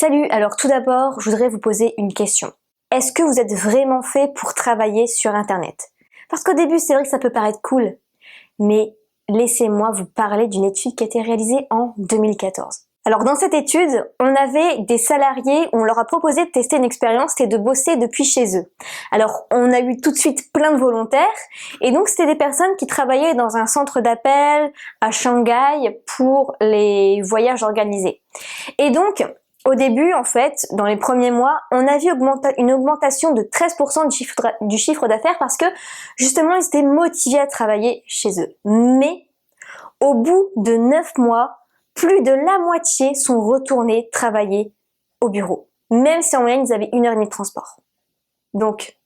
Salut, alors tout d'abord, je voudrais vous poser une question. Est-ce que vous êtes vraiment fait pour travailler sur Internet? Parce qu'au début, c'est vrai que ça peut paraître cool, mais laissez-moi vous parler d'une étude qui a été réalisée en 2014. Alors dans cette étude, on avait des salariés où on leur a proposé de tester une expérience et de bosser depuis chez eux. Alors on a eu tout de suite plein de volontaires et donc c'était des personnes qui travaillaient dans un centre d'appel à Shanghai pour les voyages organisés. Et donc au début, en fait, dans les premiers mois, on a vu une augmentation de 13% du chiffre d'affaires parce que, justement, ils étaient motivés à travailler chez eux. Mais, au bout de 9 mois, plus de la moitié sont retournés travailler au bureau. Même si en moyenne, ils avaient 1h30 de transport. Donc,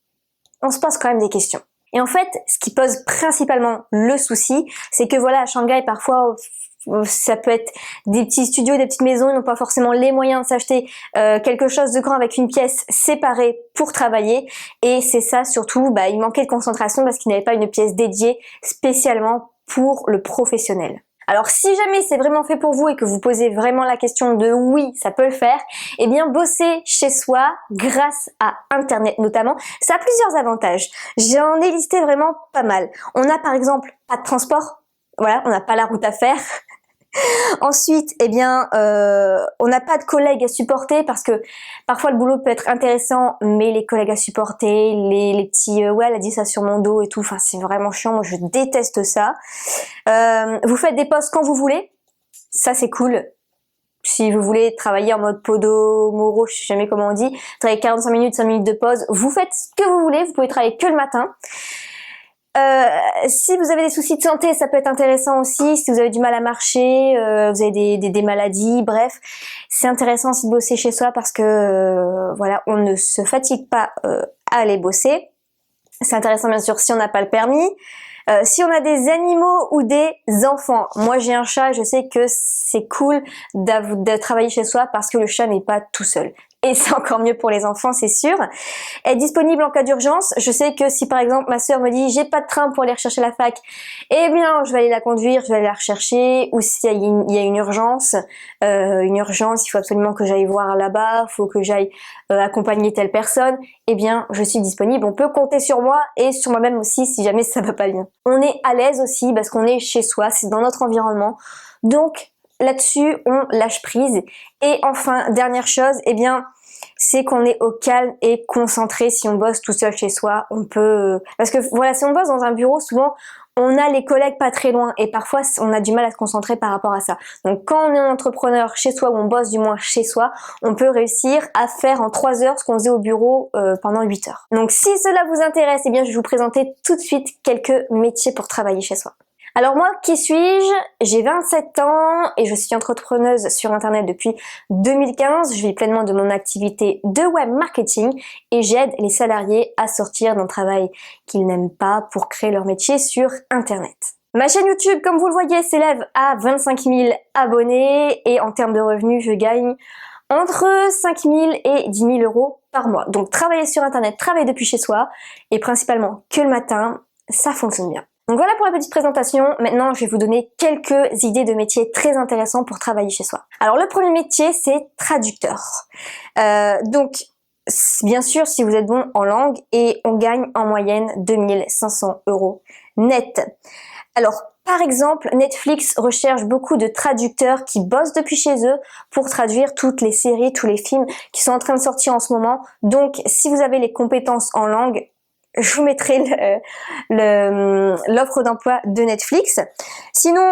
on se pose quand même des questions. Et en fait, ce qui pose principalement le souci, c'est que voilà, à Shanghai, parfois, ça peut être des petits studios, des petites maisons, ils n'ont pas forcément les moyens de s'acheter quelque chose de grand avec une pièce séparée pour travailler. Et c'est ça surtout, il manquait de concentration parce qu'ils n'avaient pas une pièce dédiée spécialement pour le professionnel. Alors si jamais c'est vraiment fait pour vous et que vous posez vraiment la question de oui, ça peut le faire, eh bien bosser chez soi grâce à Internet notamment, ça a plusieurs avantages. J'en ai listé vraiment pas mal. On a par exemple pas de transport, voilà, on n'a pas la route à faire. Ensuite, on n'a pas de collègues à supporter parce que parfois le boulot peut être intéressant, mais les collègues à supporter, les petits ouais, elle a dit ça sur mon dos et tout, enfin c'est vraiment chiant, moi je déteste ça. Vous faites des pauses quand vous voulez, ça c'est cool. Si vous voulez travailler en mode Podomoro, je sais jamais comment on dit, travailler 45 minutes, 5 minutes de pause, vous faites ce que vous voulez, vous pouvez travailler que le matin. Si vous avez des soucis de santé, ça peut être intéressant aussi. Si vous avez du mal à marcher, vous avez des maladies, bref, c'est intéressant aussi de bosser chez soi parce que voilà, on ne se fatigue pas à aller bosser. C'est intéressant bien sûr si on n'a pas le permis. Si on a des animaux ou des enfants, moi j'ai un chat, je sais que c'est cool de travailler chez soi parce que le chat n'est pas tout seul. Et c'est encore mieux pour les enfants, c'est sûr. Être disponible en cas d'urgence. Je sais que si par exemple ma sœur me dit j'ai pas de train pour aller rechercher la fac, eh bien je vais aller la conduire, je vais aller la rechercher. Ou s'il y a une urgence, il faut absolument que j'aille voir là-bas, il faut que j'aille accompagner telle personne. Eh bien je suis disponible. On peut compter sur moi et sur moi-même aussi si jamais ça va pas bien. On est à l'aise aussi parce qu'on est chez soi, c'est dans notre environnement. Donc là-dessus, on lâche prise. Et enfin, dernière chose, c'est qu'on est au calme et concentré. Si on bosse tout seul chez soi, on peut... Parce que voilà, si on bosse dans un bureau, souvent, on a les collègues pas très loin et parfois, on a du mal à se concentrer par rapport à ça. Donc, quand on est un entrepreneur chez soi, ou on bosse du moins chez soi, on peut réussir à faire en 3 heures ce qu'on faisait au bureau pendant 8 heures. Donc, si cela vous intéresse, je vais vous présenter tout de suite quelques métiers pour travailler chez soi. Alors moi, qui suis-je? J'ai 27 ans et je suis entrepreneuse sur Internet depuis 2015. Je vis pleinement de mon activité de web marketing et j'aide les salariés à sortir d'un travail qu'ils n'aiment pas pour créer leur métier sur Internet. Ma chaîne YouTube, comme vous le voyez, s'élève à 25 000 abonnés et en termes de revenus, je gagne entre 5 000 et 10 000 euros par mois. Donc travailler sur Internet, travailler depuis chez soi et principalement que le matin, ça fonctionne bien. Donc voilà pour la petite présentation. Maintenant, je vais vous donner quelques idées de métiers très intéressants pour travailler chez soi. Alors le premier métier, c'est traducteur. Donc bien sûr, si vous êtes bon en langue, et on gagne en moyenne 2500 euros net. Alors par exemple, Netflix recherche beaucoup de traducteurs qui bossent depuis chez eux pour traduire toutes les séries, tous les films qui sont en train de sortir en ce moment. Donc si vous avez les compétences en langue, je vous mettrai l'offre d'emploi de Netflix. Sinon,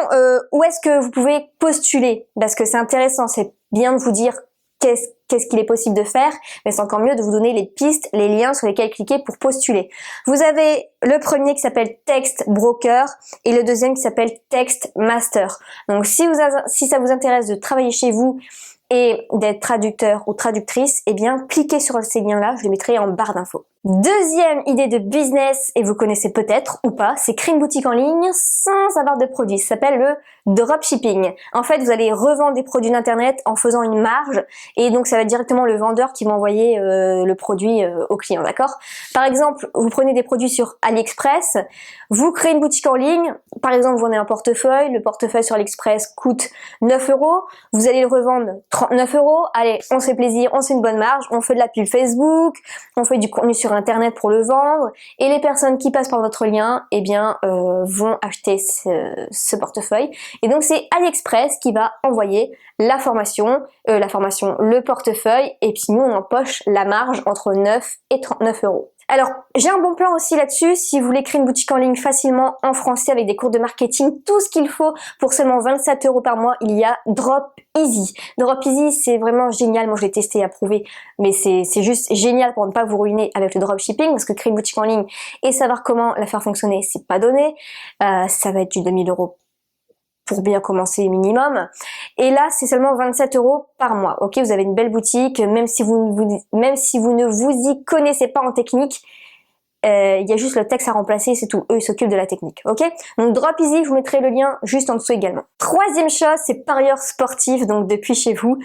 où est-ce que vous pouvez postuler? Parce que c'est intéressant, c'est bien de vous dire qu'est-ce qu'il est possible de faire, mais c'est encore mieux de vous donner les pistes, les liens sur lesquels cliquer pour postuler. Vous avez le premier qui s'appelle Text Broker et le deuxième qui s'appelle Text Master. Donc si ça vous intéresse de travailler chez vous et d'être traducteur ou traductrice, cliquez sur ces liens-là, je les mettrai en barre d'infos. Deuxième idée de business, et vous connaissez peut-être ou pas, c'est créer une boutique en ligne sans avoir de produits. Ça s'appelle le dropshipping. En fait, vous allez revendre des produits d'internet en faisant une marge, et donc ça va être directement le vendeur qui va envoyer le produit au client, d'accord? Par exemple, vous prenez des produits sur AliExpress, vous créez une boutique en ligne, par exemple vous vendez un portefeuille, le portefeuille sur AliExpress coûte 9 euros, vous allez le revendre 30 39 €, allez, on se fait plaisir, on se fait une bonne marge, on fait de la pub Facebook, on fait du contenu sur internet pour le vendre, et les personnes qui passent par votre lien, eh bien, vont acheter ce portefeuille. Et donc c'est AliExpress qui va envoyer la formation, le portefeuille, et puis nous on empoche la marge entre 9 et 39 €. Alors, j'ai un bon plan aussi là-dessus, si vous voulez créer une boutique en ligne facilement en français avec des cours de marketing, tout ce qu'il faut pour seulement 27 € par mois, il y a Drop Easy. Drop Easy, c'est vraiment génial, moi je l'ai testé et approuvé, mais c'est juste génial pour ne pas vous ruiner avec le dropshipping, parce que créer une boutique en ligne et savoir comment la faire fonctionner, c'est pas donné, ça va être du 2000 € pour bien commencer minimum. Et là, c'est seulement 27 € par mois. Ok, vous avez une belle boutique, même si vous ne vous y connaissez pas en technique, il y a juste le texte à remplacer, c'est tout. Eux, ils s'occupent de la technique, ok? Donc Drop Easy, je vous mettrai le lien juste en dessous également. Troisième chose, c'est parieur sportif, donc depuis chez vous.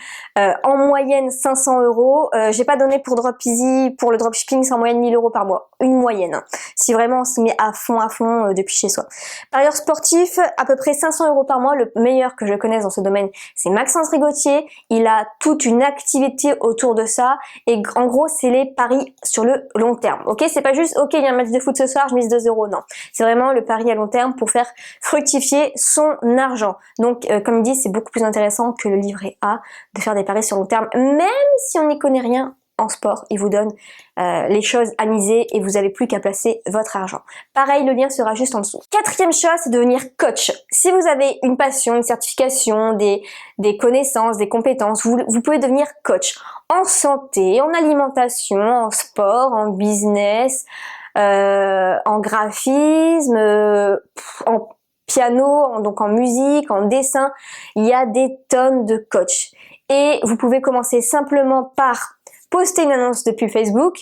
En moyenne 500 €. J'ai pas donné pour Drop Easy, pour le dropshipping, c'est en moyenne 1000 € par mois. Une moyenne, hein. Si vraiment on s'y met à fond, depuis chez soi. Parieur sportif, à peu près 500 € par mois. Le meilleur que je connaisse dans ce domaine, c'est Maxence Rigotier. Il a toute une activité autour de ça. Et en gros, c'est les paris sur le long terme, ok? C'est pas juste, ok, il y a un match de foot ce soir, je mise 2 €. Non, c'est vraiment le pari à long terme pour faire fructifier son argent. Donc, comme dit, c'est beaucoup plus intéressant que le livret A de faire des paris sur long terme, même si on n'y connaît rien en sport. Il vous donne les choses à miser et vous n'avez plus qu'à placer votre argent. Pareil, le lien sera juste en dessous. Quatrième chose, c'est devenir coach. Si vous avez une passion, une certification, des connaissances, des compétences, vous pouvez devenir coach en santé, en alimentation, en sport, en business, en graphisme, en piano, donc en musique, en dessin. Il y a des tonnes de coachs. Et vous pouvez commencer simplement par poster une annonce depuis Facebook,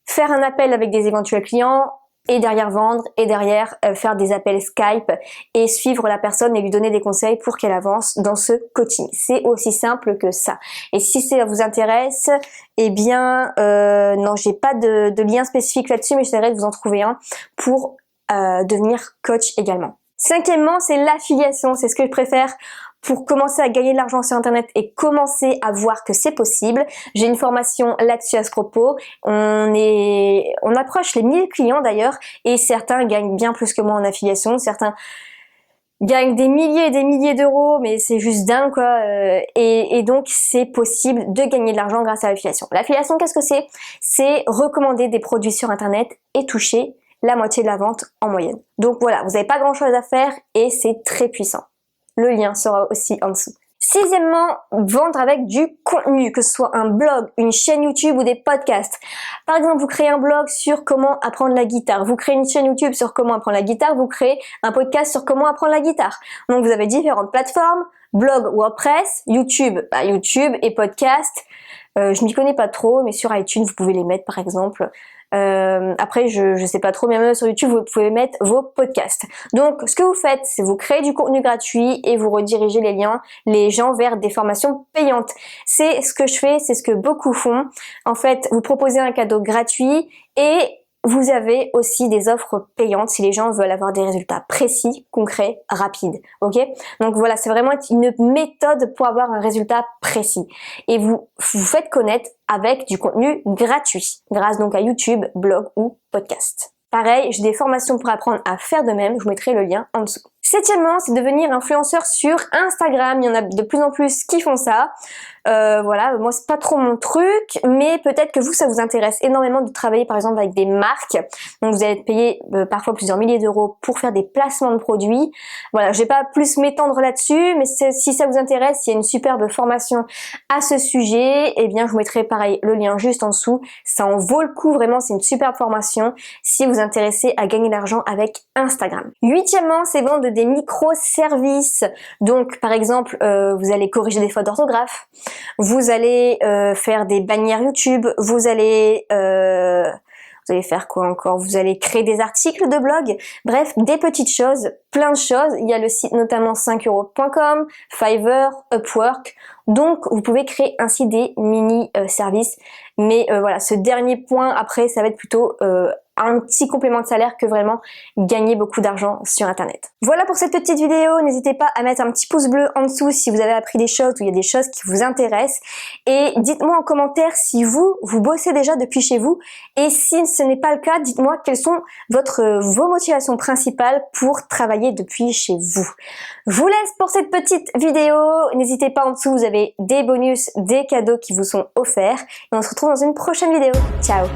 faire un appel avec des éventuels clients, et derrière vendre, et derrière faire des appels Skype et suivre la personne et lui donner des conseils pour qu'elle avance dans ce coaching. C'est aussi simple que ça. Et si ça vous intéresse, eh bien, non, j'ai pas de lien spécifique là-dessus, mais j'essaierai de vous en trouver un pour devenir coach également. Cinquièmement, c'est l'affiliation. C'est ce que je préfère pour commencer à gagner de l'argent sur internet et commencer à voir que c'est possible. J'ai une formation là-dessus à ce propos. On approche les 1000 clients d'ailleurs, et certains gagnent bien plus que moi en affiliation, certains gagnent des milliers et des milliers d'euros, mais c'est juste dingue quoi. Et donc c'est possible de gagner de l'argent grâce à l'affiliation. L'affiliation, qu'est-ce que c'est? C'est recommander des produits sur internet et toucher la moitié de la vente en moyenne. Donc voilà, vous n'avez pas grand chose à faire et c'est très puissant. Le lien sera aussi en dessous. Sixièmement, vendre avec du contenu, que ce soit un blog, une chaîne YouTube ou des podcasts. Par exemple, vous créez un blog sur comment apprendre la guitare, vous créez une chaîne YouTube sur comment apprendre la guitare, vous créez un podcast sur comment apprendre la guitare. Donc vous avez différentes plateformes, blog WordPress, YouTube, YouTube et podcast. Je m'y connais pas trop, mais sur iTunes, vous pouvez les mettre par exemple. Après, je sais pas trop, mais même sur YouTube, vous pouvez mettre vos podcasts. Donc, ce que vous faites, c'est vous créez du contenu gratuit et vous redirigez les gens vers des formations payantes. C'est ce que je fais, c'est ce que beaucoup font. En fait, vous proposez un cadeau gratuit et vous avez aussi des offres payantes si les gens veulent avoir des résultats précis, concrets, rapides. Ok? Donc voilà, c'est vraiment une méthode pour avoir un résultat précis. Et vous faites connaître avec du contenu gratuit, grâce donc à YouTube, blog ou podcast. Pareil, j'ai des formations pour apprendre à faire de même, je vous mettrai le lien en dessous. Septièmement, c'est devenir influenceur sur Instagram. Il y en a de plus en plus qui font ça. Voilà, moi c'est pas trop mon truc, mais peut-être que vous, ça vous intéresse énormément de travailler par exemple avec des marques. Donc vous allez être payé parfois plusieurs milliers d'euros pour faire des placements de produits. Voilà, je vais pas plus m'étendre là-dessus, mais si ça vous intéresse, il y a une superbe formation à ce sujet. Eh bien, je vous mettrai pareil le lien juste en dessous. Ça en vaut le coup, vraiment, c'est une superbe formation si vous vous intéressez à gagner de l'argent avec Instagram. Huitièmement, c'est vendre des microservices. Donc, par exemple, vous allez corriger des fautes d'orthographe. Vous allez faire des bannières YouTube, vous allez faire quoi encore? Vous allez créer des articles de blog, bref, des petites choses, plein de choses. Il y a le site notamment 5euros.com, Fiverr, Upwork. Donc, vous pouvez créer ainsi des mini services. Mais voilà, ce dernier point, après, ça va être plutôt un petit complément de salaire que vraiment gagner beaucoup d'argent sur internet. Voilà pour cette petite vidéo, n'hésitez pas à mettre un petit pouce bleu en dessous si vous avez appris des choses ou il y a des choses qui vous intéressent et dites-moi en commentaire si vous bossez déjà depuis chez vous et si ce n'est pas le cas, dites-moi quelles sont vos motivations principales pour travailler depuis chez vous. Je vous laisse pour cette petite vidéo, n'hésitez pas en dessous, vous avez des bonus, des cadeaux qui vous sont offerts et on se retrouve dans une prochaine vidéo. Ciao!